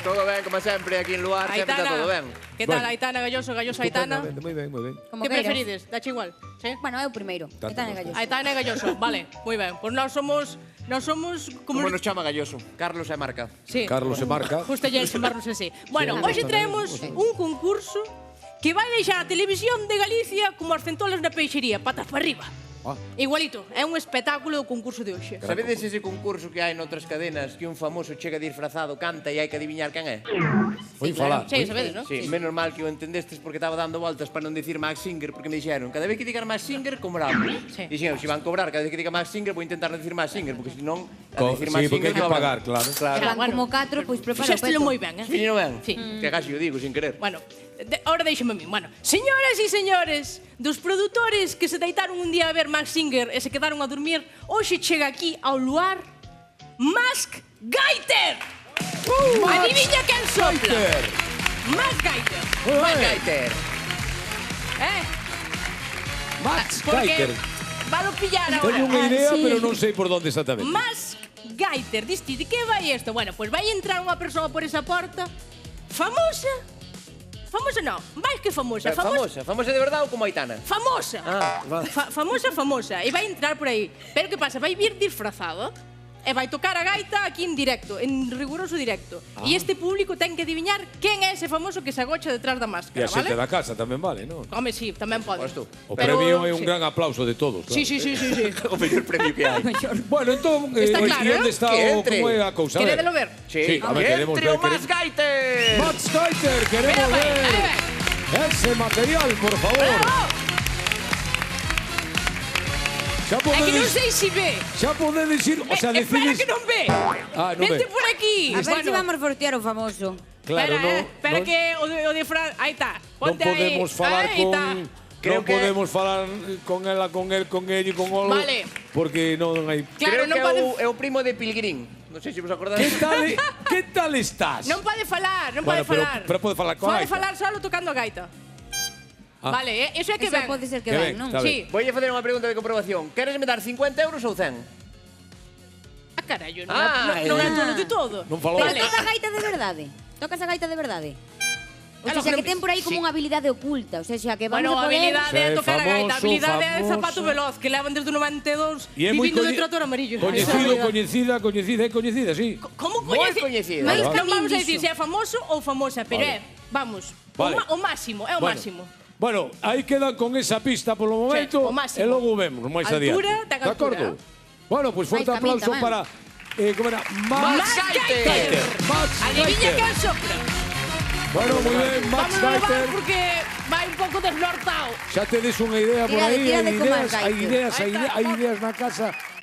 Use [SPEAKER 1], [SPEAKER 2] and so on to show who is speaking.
[SPEAKER 1] Todo ben, como sempre, aquí en Luar, sempre está todo ben.
[SPEAKER 2] Que tal, Aitana Galloso, Galloso Aitana?
[SPEAKER 3] Moi ben, moi ben.
[SPEAKER 4] Como
[SPEAKER 2] Que
[SPEAKER 4] queiras.
[SPEAKER 2] preferides? Dache igual? Sí?
[SPEAKER 4] Bueno, eu primeiro. Aitana Galloso.
[SPEAKER 2] Aitana e Galloso, vale, moi ben. Pois nós somos
[SPEAKER 1] Como nos chama Galloso? Carlos e Marca.
[SPEAKER 2] Sí.
[SPEAKER 3] Carlos se marca.
[SPEAKER 2] Justo lle chamarnos así. Bueno,
[SPEAKER 3] Sí,
[SPEAKER 2] hoxe
[SPEAKER 3] tamén.
[SPEAKER 2] traemos un concurso que vai deixar a televisión de Galicia como as centolas na peixería, patas para arriba.
[SPEAKER 3] Ah.
[SPEAKER 2] Igualito, é un espectáculo o concurso de hoxe.
[SPEAKER 1] Sabedes ese concurso que hai noutras cadenas que un famoso chega disfrazado, canta e hai que adiviñar quen é?
[SPEAKER 3] Foi falar.
[SPEAKER 2] Sí, sabedes, non?
[SPEAKER 1] Sí, menos mal que o entendestes porque estaba dando voltas para non dicir Max Singer porque me dixeron, cada vez que digan Max Singer, cobramos.
[SPEAKER 2] Sí.
[SPEAKER 1] Dixeron, se van cobrar cada vez que diga Max Singer, vou intentar non dicir Max Singer porque senón, a dicir
[SPEAKER 3] Sí,
[SPEAKER 1] Max
[SPEAKER 3] porque
[SPEAKER 1] Singer
[SPEAKER 3] hai que
[SPEAKER 1] cobran.
[SPEAKER 3] pagar, claro.
[SPEAKER 1] Claro.
[SPEAKER 4] Van como 4, pois prepara o
[SPEAKER 2] Fixéstelo
[SPEAKER 4] peto.
[SPEAKER 2] moi ben, eh?
[SPEAKER 1] Fixino ben?
[SPEAKER 2] Sí.
[SPEAKER 1] Que casi o digo, sin querer.
[SPEAKER 2] Bueno, ahora déixame a mí. Bueno, señoras e señores, dos produtores que se deitaron un día a ver Max Singer e se quedaron a dormir, hoxe chega aquí ao Luar Max Gaiter. Adiviña quen sopla. Max Gaiter.
[SPEAKER 1] Max Gaiter.
[SPEAKER 3] Max
[SPEAKER 2] Porque
[SPEAKER 3] Gaiter.
[SPEAKER 2] valo pillar agora.
[SPEAKER 3] Teño unha idea,
[SPEAKER 4] sí.
[SPEAKER 3] pero non sei por onde exactamente.
[SPEAKER 2] Max Gaiter, diste, de que vai isto? Bueno, pois vai entrar unha persoa por esa porta famosa. Famosa non, máis que famosa.
[SPEAKER 1] Famosa. Famosa de verdade ou como Aitana?
[SPEAKER 2] Famosa.
[SPEAKER 1] Ah, vale.
[SPEAKER 2] Famosa. E vai entrar por aí. Pero que pasa? Vai vir disfrazado e vai tocar a gaita aquí en directo, en riguroso directo. E este público ten que adiviñar quen é ese famoso que se agocha detrás da
[SPEAKER 3] E
[SPEAKER 2] máscara,
[SPEAKER 3] a xente
[SPEAKER 2] vale?
[SPEAKER 3] da casa tamén vale, non?
[SPEAKER 2] Home, sí, tamén pode.
[SPEAKER 1] Pois tú.
[SPEAKER 3] O
[SPEAKER 2] Pero-
[SPEAKER 3] premio é un
[SPEAKER 2] sí.
[SPEAKER 3] gran aplauso de todos, claro.
[SPEAKER 2] Sí.
[SPEAKER 1] O mellor premio que hai.
[SPEAKER 3] Bueno, entón,
[SPEAKER 2] Está claro,
[SPEAKER 3] e onde está
[SPEAKER 1] que
[SPEAKER 3] o
[SPEAKER 1] entre.
[SPEAKER 3] como é a cousa? A ver.
[SPEAKER 2] Queredelo ver?
[SPEAKER 3] Sí, a ver,
[SPEAKER 1] que
[SPEAKER 3] queremos
[SPEAKER 1] entre
[SPEAKER 3] ver,
[SPEAKER 1] o Max Gaiter.
[SPEAKER 3] Max Gaiter, queremos
[SPEAKER 2] Mira, vai,
[SPEAKER 3] ver
[SPEAKER 2] vai.
[SPEAKER 3] ese material, por favor.
[SPEAKER 2] Bravo!
[SPEAKER 3] Xa
[SPEAKER 2] É que non
[SPEAKER 3] podedes,
[SPEAKER 2] sei se ve.
[SPEAKER 3] xa podedes ir, o sea,
[SPEAKER 2] Espera
[SPEAKER 3] decides...
[SPEAKER 2] que non ve.
[SPEAKER 3] Ah, non
[SPEAKER 2] Vente
[SPEAKER 3] ve.
[SPEAKER 2] por aquí.
[SPEAKER 4] A ver se vamos fortear o famoso.
[SPEAKER 3] Claro,
[SPEAKER 2] espera,
[SPEAKER 3] non,
[SPEAKER 2] espera
[SPEAKER 3] non,
[SPEAKER 2] que o de Fran... Aí está.
[SPEAKER 3] non
[SPEAKER 2] Ponte
[SPEAKER 3] podemos
[SPEAKER 2] aí.
[SPEAKER 3] falar
[SPEAKER 2] Aí
[SPEAKER 3] con...
[SPEAKER 2] está.
[SPEAKER 1] Creo
[SPEAKER 3] non
[SPEAKER 1] que-
[SPEAKER 3] podemos falar con ela, con el, con ell e con Olo.
[SPEAKER 2] Vale.
[SPEAKER 3] Porque non hai...
[SPEAKER 2] Claro,
[SPEAKER 1] Creo
[SPEAKER 2] non
[SPEAKER 1] que
[SPEAKER 2] pode...
[SPEAKER 1] é o primo de Pilgrim. Non sei se vos acordades.
[SPEAKER 3] Que tal estás?
[SPEAKER 2] Non pode falar, non
[SPEAKER 3] Bueno,
[SPEAKER 2] pode falar.
[SPEAKER 3] pero pode falar con a
[SPEAKER 2] Pode
[SPEAKER 3] gaita.
[SPEAKER 2] falar solo tocando a gaita.
[SPEAKER 3] Ah.
[SPEAKER 2] Vale, eso é que
[SPEAKER 4] Eso
[SPEAKER 2] ben.
[SPEAKER 4] pode ser que
[SPEAKER 3] Que
[SPEAKER 4] ben,
[SPEAKER 3] ben,
[SPEAKER 4] non?
[SPEAKER 3] está
[SPEAKER 2] Sí.
[SPEAKER 1] Voy a facer unha pregunta de comprobación. Queres me dar 50 euros ou 100?
[SPEAKER 2] Ah, carallo, non,
[SPEAKER 1] Ah,
[SPEAKER 2] non
[SPEAKER 1] é-
[SPEAKER 2] entendo de todo.
[SPEAKER 3] Non falou.
[SPEAKER 4] Pero
[SPEAKER 2] Vale.
[SPEAKER 4] toca a gaita de verdade. Tocas a gaita de verdade. O
[SPEAKER 2] Claro,
[SPEAKER 4] sea,
[SPEAKER 2] pero-
[SPEAKER 4] que ten por aí como
[SPEAKER 1] sí.
[SPEAKER 4] unha habilidade oculta. O sea, que vamos
[SPEAKER 2] Bueno,
[SPEAKER 4] a
[SPEAKER 2] a
[SPEAKER 4] poder...
[SPEAKER 2] habilidade é
[SPEAKER 3] Ser
[SPEAKER 2] tocar a gaita, a
[SPEAKER 3] famoso,
[SPEAKER 2] habilidade é
[SPEAKER 3] famoso.
[SPEAKER 2] zapato veloz, que levan desde o 92
[SPEAKER 3] E é moi
[SPEAKER 2] vivindo de trator amarillo.
[SPEAKER 3] Coñecido,
[SPEAKER 2] Esa é a habilidade.
[SPEAKER 3] coñecida, sí.
[SPEAKER 2] Como
[SPEAKER 1] Moi
[SPEAKER 2] coñecido?
[SPEAKER 1] coñecido.
[SPEAKER 4] Máis
[SPEAKER 2] Non
[SPEAKER 4] camín
[SPEAKER 2] vamos a
[SPEAKER 4] diso.
[SPEAKER 2] dicir se é famoso ou famosa, pero
[SPEAKER 3] Vale.
[SPEAKER 2] vamos,
[SPEAKER 3] Vale.
[SPEAKER 2] o máximo, é o
[SPEAKER 3] Bueno.
[SPEAKER 2] máximo.
[SPEAKER 3] Bueno, aí quedan con esa pista polo momento
[SPEAKER 2] o máximo.
[SPEAKER 3] e logo vemos máis
[SPEAKER 2] Altura,
[SPEAKER 3] adiante.
[SPEAKER 2] ten
[SPEAKER 3] De acordo?
[SPEAKER 2] altura.
[SPEAKER 3] Bueno, pois fuerte
[SPEAKER 4] Máis camín
[SPEAKER 3] aplauso
[SPEAKER 4] tamén.
[SPEAKER 3] para como era?
[SPEAKER 1] Max
[SPEAKER 2] Max
[SPEAKER 1] Gaiter.
[SPEAKER 2] Gaiter.
[SPEAKER 3] Max
[SPEAKER 2] Adiviña
[SPEAKER 3] Gaiter.
[SPEAKER 2] quen sopra.
[SPEAKER 3] Bueno, moi ben, Max
[SPEAKER 2] Vamos a levar
[SPEAKER 3] Gaiter.
[SPEAKER 2] porque vai un pouco desnortado.
[SPEAKER 3] Xa tedes unha idea por
[SPEAKER 4] Tira de-
[SPEAKER 3] aí,
[SPEAKER 4] tira de
[SPEAKER 3] hai
[SPEAKER 4] con Max
[SPEAKER 3] ideas, hai
[SPEAKER 4] Gaiter.
[SPEAKER 3] ideas,
[SPEAKER 2] Ahí está,
[SPEAKER 3] hai ideas na casa